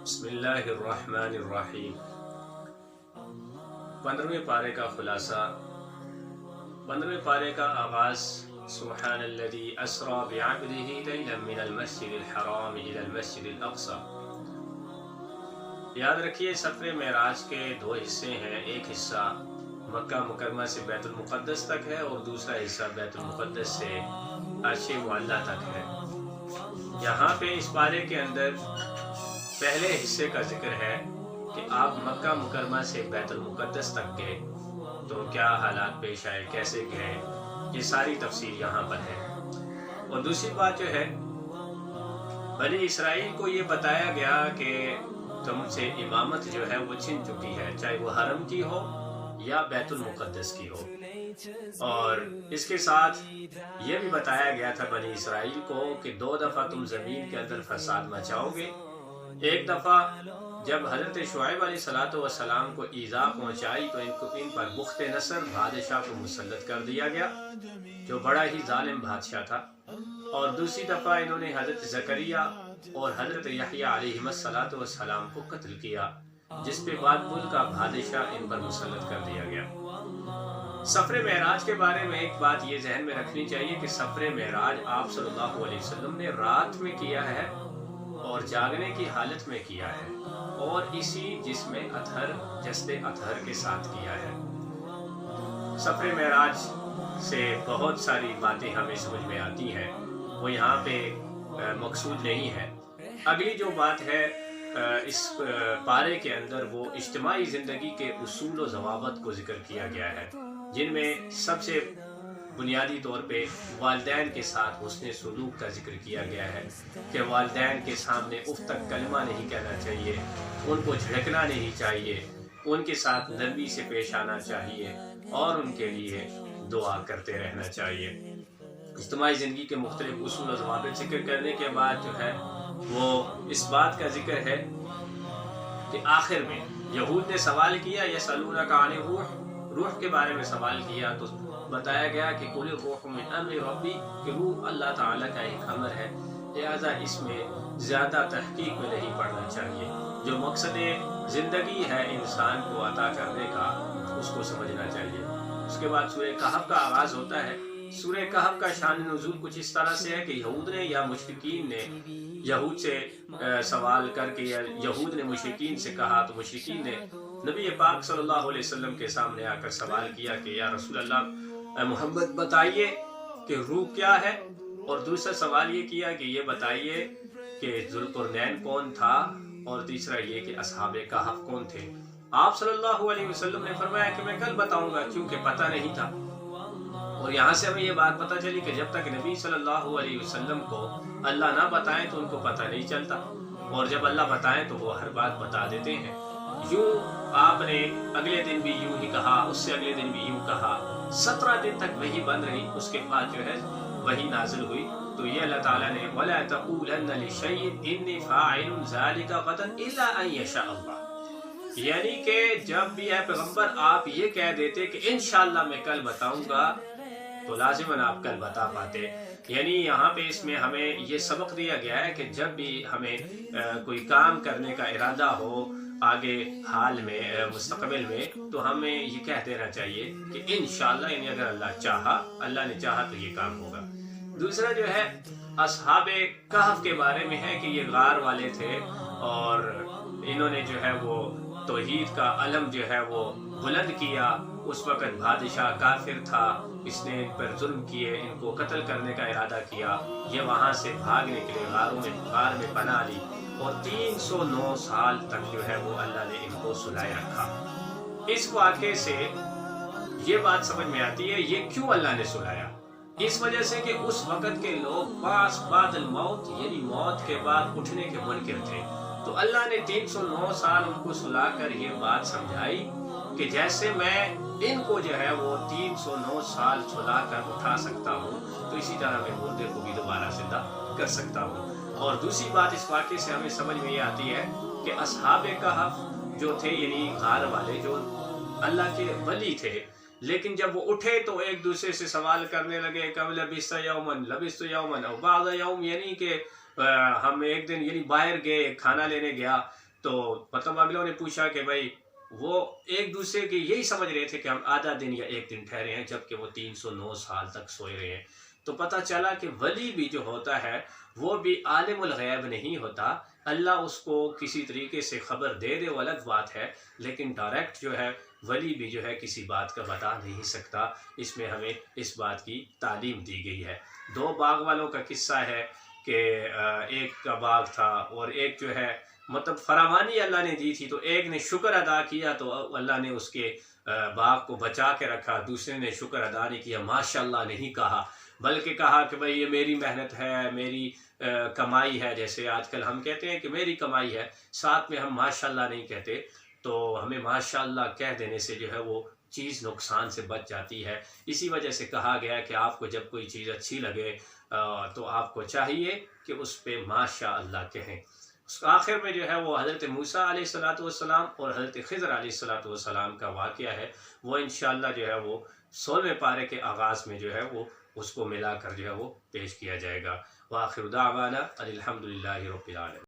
بسم اللہ الرحمن الرحیم 15ویں پارے کا خلاصہ۔ 15ویں پارے کا آغاز سبحان الذی اسری بعبدہ لیلا من المسجد الحرام الی المسجد الاقصی۔ یاد رکھیے سفر معراج کے دو حصے ہیں، ایک حصہ مکہ مکرمہ سے بیت المقدس تک ہے اور دوسرا حصہ بیت المقدس سے عرش معلیٰ تک ہے۔ یہاں پہ اس پارے کے اندر پہلے حصے کا ذکر ہے کہ آپ مکہ مکرمہ سے بیت المقدس تک گئے تو کیا حالات پیش آئے، کیسے گئے، یہ ساری تفصیل یہاں پر ہے۔ اور دوسری بات جو ہے، بنی اسرائیل کو یہ بتایا گیا کہ تم سے امامت جو ہے وہ چھن چکی ہے، چاہے وہ حرم کی ہو یا بیت المقدس کی ہو۔ اور اس کے ساتھ یہ بھی بتایا گیا تھا بنی اسرائیل کو کہ 2 دفعہ تم زمین کے اندر فساد مچاؤ گے۔ ایک دفعہ جب حضرت شعیب علیہ السلام کو ایذا پہنچائی تو ان پر بخت نصر بادشاہ کو مسلط کر دیا گیا، جو بڑا ہی ظالم بادشاہ تھا۔ اور دوسری دفعہ انہوں نے حضرت زکریا اور حضرت یحییٰ علیہ السلام کو قتل کیا، جس پہ بعد ملک کا بادشاہ ان پر مسلط کر دیا گیا۔ سفر معراج کے بارے میں ایک بات یہ ذہن میں رکھنی چاہیے کہ سفر معراج آپ صلی اللہ علیہ وسلم نے رات میں کیا ہے اور جاگنے کی حالت میں کیا ہے، اور اسی جسم اطہر کے ساتھ کیا ہے۔ سفر معراج سے بہت ساری باتیں ہمیں سمجھ میں آتی ہیں، وہ یہاں پہ مقصود نہیں ہے۔ اگلی جو بات ہے اس پارے کے اندر، وہ اجتماعی زندگی کے اصول و ضوابط کو ذکر کیا گیا ہے، جن میں سب سے بنیادی طور پہ والدین کے ساتھ حسن سلوک کا ذکر کیا گیا ہے کہ والدین کے سامنے اف تک کلمہ نہیں کہنا چاہیے، ان کو جھڑکنا نہیں چاہیے، ان کے ساتھ نرمی سے پیش آنا چاہیے اور ان کے لیے دعا کرتے رہنا چاہیے۔ اجتماعی زندگی کے مختلف اصول و ضوابط ذکر کرنے کے بعد جو ہے وہ اس بات کا ذکر ہے کہ آخر میں یہود نے سوال کیا، یسألونک عن الروح، روح کے بارے میں سوال کیا، تو بتایا گیا کہ قل الروح من امر ربی، کہ روح اللہ تعالیٰ کا ایک امر ہے، لہذا اس میں زیادہ تحقیق میں نہیں پڑنا چاہیے۔ جو مقصد زندگی ہے انسان کو عطا کرنے کا، اس کو سمجھنا چاہیے۔ اس کے بعد سورہ کہف کا آغاز ہوتا ہے۔ سورہ کہف کا شان نزول کچھ اس طرح سے ہے کہ یہود نے یا مشرکین نے یہود سے سوال کر کے، یا یہود نے مشرکین سے کہا تو مشرکین نے نبی پاک صلی اللہ علیہ وسلم کے سامنے آ کر سوال کیا کہ یا رسول اللہ محمد بتائیے کہ روح کیا ہے، اور دوسرا سوال یہ کیا کہ یہ بتائیے کہ ذوالقرنین کون تھا، اور تیسرا یہ کہ اصحاب کہف کون تھے۔ آپ صلی اللہ علیہ وسلم نے فرمایا کہ میں کل بتاؤں گا، کیونکہ پتہ نہیں تھا۔ اور یہاں سے ہمیں یہ بات پتہ چلی کہ جب تک نبی صلی اللہ علیہ وسلم کو اللہ نہ بتائیں تو ان کو پتہ نہیں چلتا، اور جب اللہ بتائیں تو وہ ہر بات بتا دیتے ہیں۔ یوں آپ نے اگلے دن بھی یوں ہی کہا، اس سے اگلے دن بھی یوں کہا، 17 دن تک وہی بند رہی۔ اس کے بعد جو ہے وہی نازل ہوئی، تو یہ اللہ تعالیٰ نے وَلَا تَقُولَنَّ لِشَيْءٍ إِنِّي فَاعِلٌ ذَلِكَ غَدًا إِلَّا أَن يَشَاءَ اللَّهُ، یعنی کہ جب بھی اے پیغمبر آپ یہ کہہ دیتے کہ انشاءاللہ میں کل بتاؤں گا، تو لازماً آپ کل بتا پاتے۔ یعنی یہاں پہ اس میں ہمیں یہ سبق دیا گیا ہے کہ جب بھی ہمیں کوئی کام کرنے کا ارادہ ہو آگے حال میں، مستقبل میں، تو ہمیں یہ کہہ دینا چاہیے کہ انشاءاللہ، یعنی اگر اللہ نے چاہا تو یہ کام ہوگا۔ دوسرا جو ہے اصحاب کہف کے بارے میں ہے کہ یہ غار والے تھے، اور انہوں نے جو ہے وہ توحید کا علم جو ہے وہ بلند کیا۔ اس وقت بادشاہ کافر تھا، اس نے ان پر ظلم کیے، ان کو قتل کرنے کا ارادہ کیا۔ یہ وہاں سے بھاگنے کے لیے غار میں پناہ لی، اور 309 سال تک جو ہے وہ اللہ نے ان کو سلائے رکھا۔ اس واقعے سے یہ بات سمجھ میں آتی ہے یہ کیوں اللہ نے سلایا۔ اس وجہ سے کہ اس وقت کے لوگ باس بعد الموت، یعنی موت کے بعد اٹھنے کے منکر تھے، تو اللہ نے 309 سال ان کو سلا کر یہ بات سمجھائی کہ جیسے میں ان کو جو ہے وہ 309 سال سلا کر اٹھا سکتا ہوں، تو اسی طرح میں مردے کو بھی دوبارہ زندہ کر سکتا ہوں۔ اور دوسری بات اس واقعے سے ہمیں سمجھ میں یہ آتی ہے کہ اصحاب کہف جو تھے، یعنی غار والے جو اللہ کے ولی تھے، لیکن جب وہ اٹھے تو ایک دوسرے سے سوال کرنے لگے، کم لبثت یومن لبثت یومن او بعض یوم، یعنی کہ ہم ایک دن، یعنی باہر گئے، کھانا لینے گیا تو مطلب اگلوں نے پوچھا کہ بھائی وہ ایک دوسرے کے یہی سمجھ رہے تھے کہ ہم آدھا دن یا ایک دن ٹھہرے ہیں، جبکہ وہ 309 سال تک سوئے رہے ہیں۔ تو پتہ چلا کہ ولی بھی جو ہوتا ہے وہ بھی عالم الغیب نہیں ہوتا، اللہ اس کو کسی طریقے سے خبر دے دے وہ الگ بات ہے، لیکن ڈائریکٹ جو ہے ولی بھی جو ہے کسی بات کا بتا نہیں سکتا۔ اس میں ہمیں اس بات کی تعلیم دی گئی ہے۔ دو باغ والوں کا قصہ ہے کہ ایک کا باغ تھا اور ایک جو ہے مطلب فراوانی اللہ نے دی تھی، تو ایک نے شکر ادا کیا تو اللہ نے اس کے باغ کو بچا کے رکھا، دوسرے نے شکر ادا نہیں کیا، ماشاءاللہ نہیں کہا، بلکہ کہا کہ بھئی یہ میری محنت ہے، میری کمائی ہے۔ جیسے آج کل ہم کہتے ہیں کہ میری کمائی ہے، ساتھ میں ہم ماشاءاللہ نہیں کہتے، تو ہمیں ماشاءاللہ کہہ دینے سے جو ہے وہ چیز نقصان سے بچ جاتی ہے۔ اسی وجہ سے کہا گیا کہ آپ کو جب کوئی چیز اچھی لگے تو آپ کو چاہیے کہ اس پہ ماشاءاللہ کہیں۔ اس آخر میں جو ہے وہ حضرت موسیٰ علیہ السلام اور حضرت خضر علیہ السلام کا واقعہ ہے، وہ انشاءاللہ جو ہے وہ 16ویں پارے کے آغاز میں جو ہے وہ اس کو ملا کر جو ہے وہ پیش کیا جائے گا۔ وآخر دعوانا الحمدللہ رب العالمین۔